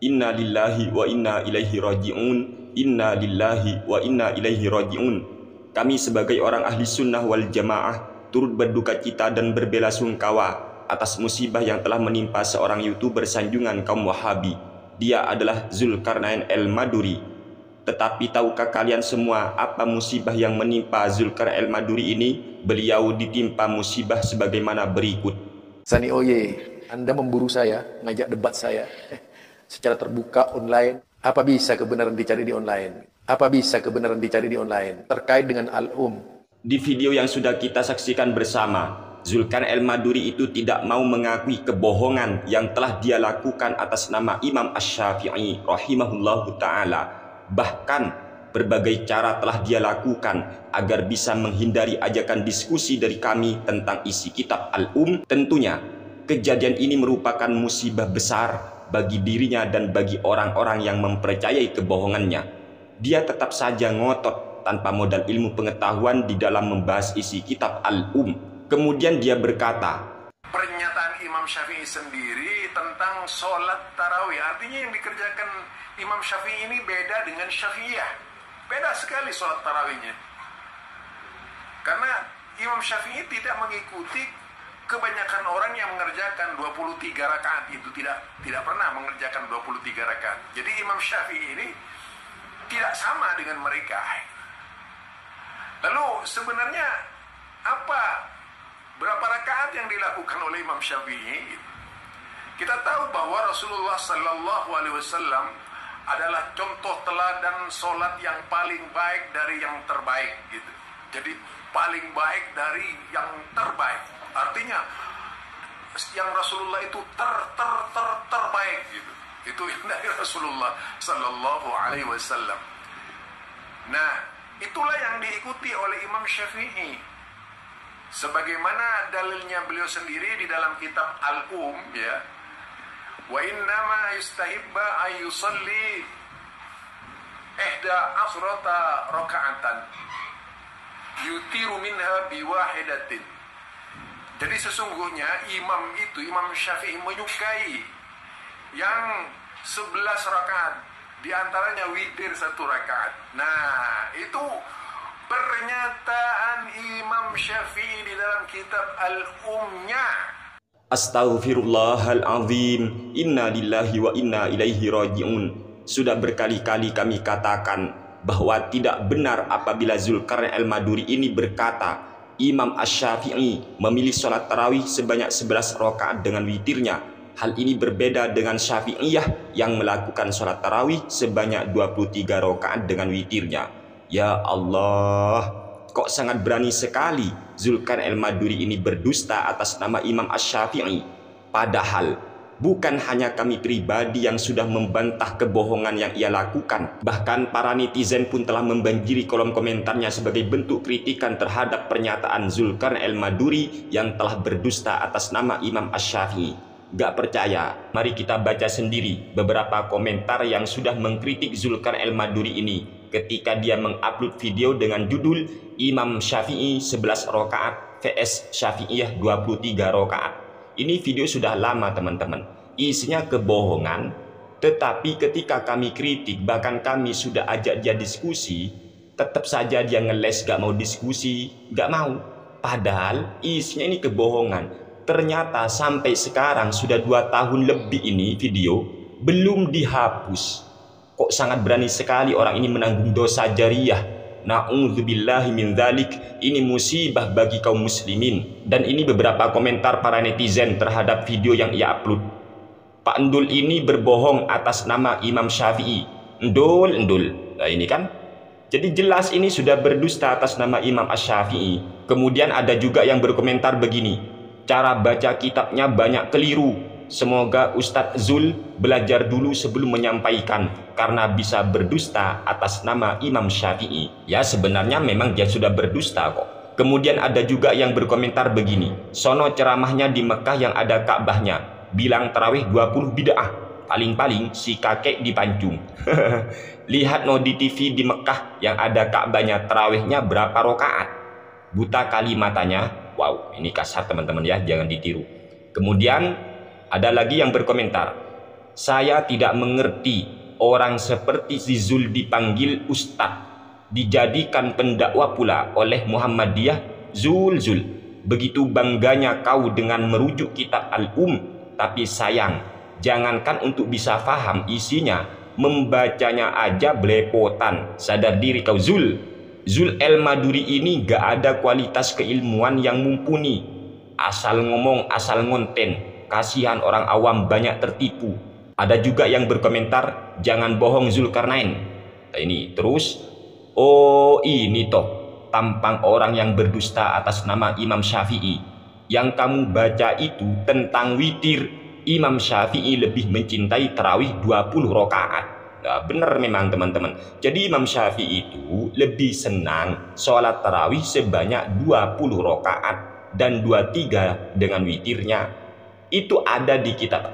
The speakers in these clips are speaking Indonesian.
Inna lillahi wa inna ilaihi raji'un. Inna lillahi wa inna ilaihi raji'un. Kami sebagai orang ahli sunnah wal jamaah turut berduka cita dan berbelasungkawa atas musibah yang telah menimpa seorang YouTuber sanjungan kaum Wahabi. Dia adalah Zulkarnain Al-Maduri. Tetapi tahukah kalian semua apa musibah yang menimpa Zulkarnain Al-Maduri ini? Beliau ditimpa musibah sebagaimana berikut. Sani Oye, Anda memburu saya, ngajak debat saya secara terbuka online. Apa bisa kebenaran dicari di online? Apa bisa kebenaran dicari di online terkait dengan Di video yang sudah kita saksikan bersama, Zulkarnain Al-Maduri itu tidak mau mengakui kebohongan yang telah dia lakukan atas nama Imam Asy-Syafi'i rahimahullahu ta'ala. Bahkan berbagai cara telah dia lakukan agar bisa menghindari ajakan diskusi dari kami tentang isi kitab Tentunya kejadian ini merupakan musibah besar bagi dirinya dan bagi orang-orang yang mempercayai kebohongannya. Dia tetap saja ngotot tanpa modal ilmu pengetahuan di dalam membahas isi kitab Kemudian dia berkata, pernyataan Imam Syafi'i sendiri tentang sholat tarawih, artinya yang dikerjakan Imam Syafi'i ini beda dengan Syafi'iyah. Beda sekali sholat tarawihnya. Karena Imam Syafi'i tidak mengikuti kebanyakan orang yang mengerjakan 23 rakaat itu, tidak pernah mengerjakan 23 rakaat. Jadi Imam Syafi'i ini tidak sama dengan mereka. Lalu sebenarnya berapa rakaat yang dilakukan oleh Imam Syafi'i? Kita tahu bahwa Rasulullah Sallallahu Alaihi Wasallam adalah contoh teladan solat yang paling baik dari yang terbaik, gitu. Jadi paling baik dari yang terbaik. Artinya yang Rasulullah itu terbaik, gitu. Itu dari Rasulullah Sallallahu Alaihi Wasallam. Nah, itulah yang diikuti oleh Imam Syafi'i. Sebagaimana dalilnya beliau sendiri di dalam kitab ya. Wa innama yustahibba ay yusalli ihda asrata raka'atan yutiru minha biwahidatin. Jadi sesungguhnya Imam Syafi'i menyukai yang 11 rakaat, di antaranya witir 1 rakaat. Nah, itu pernyataan Imam Syafi'i di dalam kitab Al-Nya. Astaghfirullahaladzim. Inna lillahi wa inna ilaihi raji'un. Sudah berkali-kali kami katakan bahwa tidak benar apabila Zulkarnain Al-Maduri ini berkata Imam Asy-Syafi'i memilih sholat tarawih sebanyak 11 rakaat dengan witirnya. Hal ini berbeda dengan Syafi'iyah yang melakukan sholat tarawih sebanyak 23 rakaat dengan witirnya. Ya Allah, kok sangat berani sekali Zulkarnain Al-Maduri ini berdusta atas nama Imam Asy-Syafi'i. Padahal bukan hanya kami pribadi yang sudah membantah kebohongan yang ia lakukan. Bahkan para netizen pun telah membanjiri kolom komentarnya sebagai bentuk kritikan terhadap pernyataan Zulkarnain Al-Maduri yang telah berdusta atas nama Imam Asy-Syafi'i. Gak percaya? Mari kita baca sendiri beberapa komentar yang sudah mengkritik Zulkarnain Al-Maduri ini ketika dia mengupload video dengan judul Imam Syafi'i 11 rakaat vs Syafi'iyah 23 rakaat. Ini video sudah lama teman-teman, isinya kebohongan. Tetapi ketika kami kritik, bahkan kami sudah ajak dia diskusi, tetap saja dia ngeles, gak mau diskusi, gak mau. Padahal isinya ini kebohongan. Ternyata sampai sekarang sudah 2 tahun lebih ini video belum dihapus. Kok sangat berani sekali orang ini menanggung dosa jariyah. Na'udzubillahi min dzalik. Ini musibah bagi kaum muslimin. Dan ini beberapa komentar para netizen terhadap video yang ia upload. Pak Endul ini berbohong atas nama Imam Syafi'i. Endul. Nah ini kan, jadi jelas ini sudah berdusta atas nama Imam Asy-Syafi'i. Kemudian ada juga yang berkomentar begini, cara baca kitabnya banyak keliru. Semoga Ustadz Zul belajar dulu sebelum menyampaikan, karena bisa berdusta atas nama Imam Syafi'i. Ya sebenarnya memang dia sudah berdusta kok. Kemudian ada juga yang berkomentar begini, sono ceramahnya di Mekah yang ada Ka'bahnya, bilang tarawih 20 bid'ah, paling-paling si kakek dipancung. Lihat no di TV di Mekah yang ada Ka'bahnya, tarawihnya berapa rakaat. Buta kali matanya. Wow, ini kasar teman-teman ya, jangan ditiru. Kemudian ada lagi yang berkomentar, Saya tidak mengerti orang seperti si Zul dipanggil Ustadz, dijadikan pendakwa pula oleh Muhammadiyah. Zul, begitu bangganya kau dengan merujuk kitab tapi sayang, jangankan untuk bisa faham isinya, membacanya aja belepotan. Sadar diri kau Zul. Zul El-Maduri ini gak ada kualitas keilmuan yang mumpuni. Asal ngomong, asal ngonten. Kasihan orang awam banyak tertipu. Ada juga yang berkomentar, jangan bohong Zulkarnain. Nah, ini terus, oh ini toh tampang orang yang berdusta atas nama Imam Syafi'i. Yang kamu baca itu tentang witir. Imam Syafi'i lebih mencintai tarawih 20 rakaat. Nah, benar memang teman-teman. Jadi Imam Syafi'i itu lebih senang sholat tarawih sebanyak 20 rakaat dan 23 dengan witirnya. Itu ada di kitab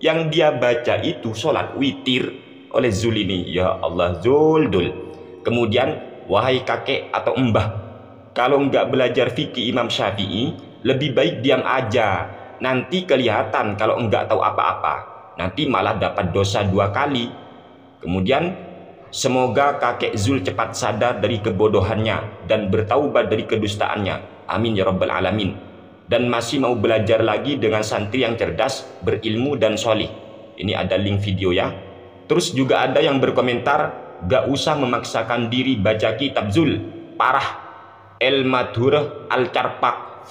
yang dia baca itu sholat witir oleh Zul ini. Ya Allah Zul. Kemudian wahai kakek atau mbah, kalau nggak belajar fikih Imam Syafi'i, lebih baik diam aja. Nanti kelihatan kalau nggak tahu apa-apa. Nanti malah dapat dosa 2 kali. Kemudian semoga kakek Zul cepat sadar dari kebodohannya dan bertaubat dari kedustaannya. Amin ya rabbal alamin. Dan masih mau belajar lagi dengan santri yang cerdas, berilmu dan solih. Ini ada link video ya. Terus juga ada yang berkomentar, gak usah memaksakan diri baca kitab Zul, parah. El-Madhur Al-Carpak.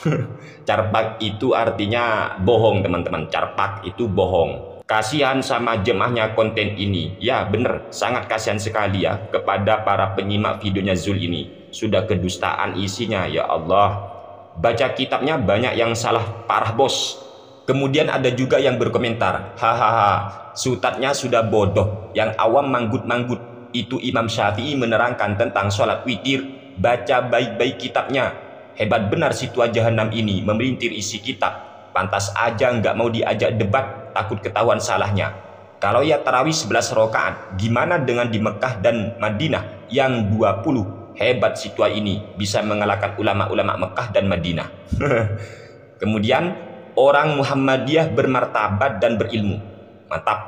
Carpak itu artinya bohong teman-teman. Carpak itu bohong. Kasihan sama jemaahnya konten ini. Ya bener, sangat kasihan sekali ya kepada para penyimak videonya Zul ini. Sudah kedustaan isinya, ya Allah. Baca kitabnya banyak yang salah parah bos. Kemudian ada juga yang berkomentar, hahaha, sutatnya sudah bodoh, yang awam manggut-manggut. Itu Imam Syafi'i menerangkan tentang sholat witir. Baca baik-baik kitabnya. Hebat benar si tua jahanam ini memelintir isi kitab. Pantas aja nggak mau diajak debat, takut ketahuan salahnya. Kalau ya tarawih 11 rakaat, gimana dengan di Mekah dan Madinah yang 20? Hebat si tua ini bisa mengalahkan ulama-ulama Mekah dan Madinah. Kemudian orang Muhammadiyah bermartabat dan berilmu. Mantap.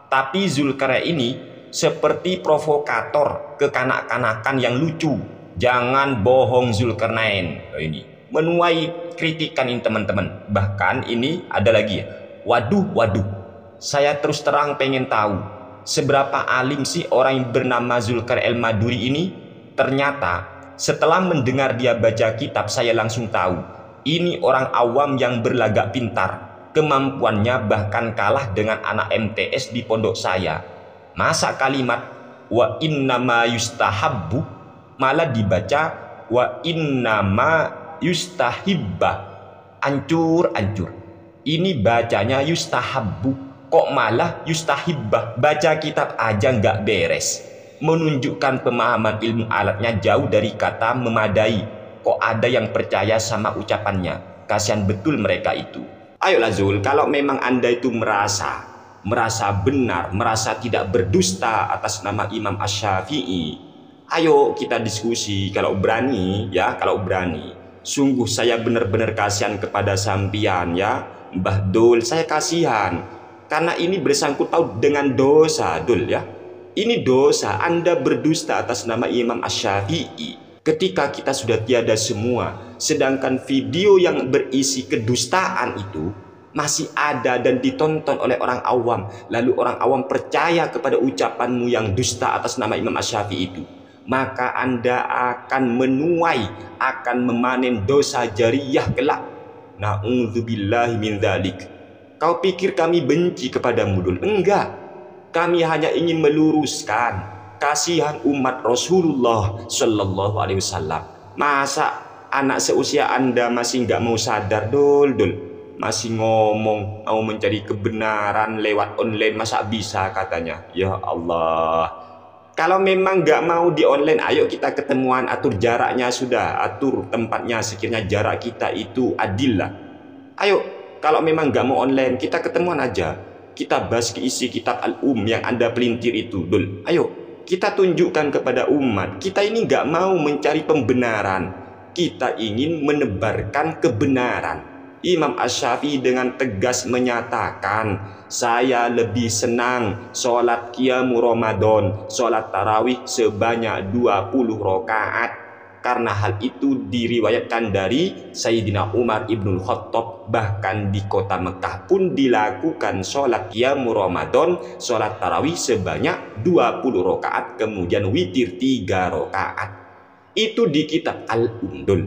Tapi Zulkarnain ini seperti provokator kekanak-kanakan yang lucu. Jangan bohong Zulkarnain. Ini menuai kritikan ini teman-teman. Bahkan ini ada lagi ya. Waduh. Saya terus terang pengen tahu seberapa alim sih orang yang bernama Zulkarnain El-Maduri ini. Ternyata setelah mendengar dia baca kitab, saya langsung tahu ini orang awam yang berlagak pintar. Kemampuannya bahkan kalah dengan anak MTS di pondok saya. Masa kalimat wa innama yustahabbu malah dibaca wa innama yustahibbah. Ancur. Ini bacanya yustahabbu, kok malah yustahibbah. Baca kitab aja nggak beres. Menunjukkan pemahaman ilmu alatnya jauh dari kata memadai. Kok ada yang percaya sama ucapannya? Kasihan betul mereka itu. Ayolah Zul, kalau memang Anda itu merasa benar, merasa tidak berdusta atas nama Imam Asy-Syafi'i, ayo kita diskusi. Kalau berani ya, sungguh saya benar-benar kasihan kepada sampian ya Mbah Dul. Saya kasihan karena ini bersangkut paut dengan dosa Dul ya. Ini dosa, Anda berdusta atas nama Imam Asy-Syafi'i ketika kita sudah tiada semua. Sedangkan video yang berisi kedustaan itu masih ada dan ditonton oleh orang awam. Lalu orang awam percaya kepada ucapanmu yang dusta atas nama Imam Asy-Syafi'i itu. Maka Anda akan menuai, akan memanen dosa jariyah kelak. Na'udzubillahi min dzalik. Kau pikir kami benci kepadamu Dul? Enggak. Kami hanya ingin meluruskan. Kasihan umat Rasulullah Shallallahu Alaihi Wasallam. Masa anak seusia Anda masih nggak mau sadar Dul? Masih ngomong mau mencari kebenaran lewat online, masa bisa katanya? Ya Allah. Kalau memang nggak mau di online, ayo kita ketemuan, atur jaraknya sudah, atur tempatnya sekiranya jarak kita itu adil lah. Ayo, kalau memang nggak mau online, kita ketemuan aja. Kita bahas isi kitab yang Anda pelintir itu Dul. Ayo kita tunjukkan kepada umat, kita ini nggak mau mencari pembenaran, kita ingin menebarkan kebenaran. Imam Asy-Syafi'i dengan tegas menyatakan, saya lebih senang sholat qiyamul Ramadan, sholat tarawih sebanyak 20 rakaat. Karena hal itu diriwayatkan dari Sayyidina Umar ibnul Khattab, bahkan di kota Mekah pun dilakukan sholat qiyamul Ramadan, sholat tarawih sebanyak 20 rakaat, kemudian witir 3 rakaat. Itu di kitab Al-Umdul.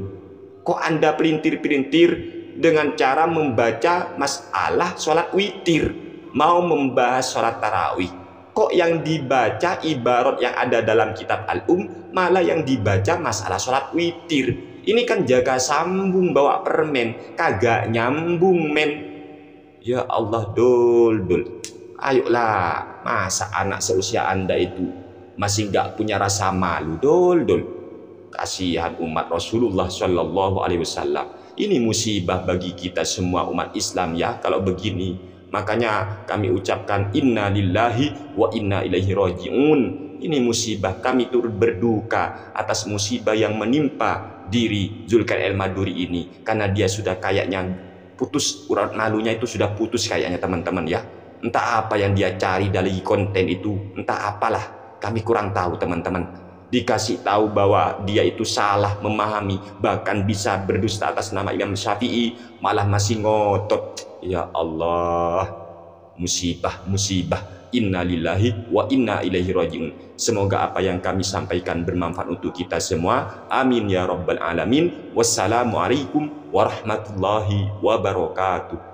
Kok Anda pelintir-pelintir dengan cara membaca masalah sholat witir, mau membahas sholat tarawih? Kok yang dibaca ibarat yang ada dalam kitab malah yang dibaca masalah sholat witir? Ini kan jaga sambung bawa permen, kagak nyambung men. Ya Allah, dul. Ayolah, masa anak seusia Anda itu masih gak punya rasa malu, dul. Kasihan umat Rasulullah Shallallahu Alaihi Wasallam. Ini musibah bagi kita semua umat Islam ya kalau begini. Makanya kami ucapkan inna lillahi wa inna ilaihi raji'un. Ini musibah, kami turut berduka atas musibah yang menimpa diri Zulkarnain al-Maduri ini. Karena dia sudah kayaknya putus, urat malunya itu sudah putus kayaknya teman-teman ya. Entah apa yang dia cari dari konten itu, entah apalah, kami kurang tahu teman-teman. Dikasih tahu bahwa dia itu salah memahami, bahkan bisa berdusta atas nama Imam Syafi'i, malah masih ngotot. Ya Allah, musibah. Inna lillahi wa inna ilaihi raji'un. Semoga apa yang kami sampaikan bermanfaat untuk kita semua. Amin ya rabbal alamin. Wassalamualaikum warahmatullahi wabarakatuh.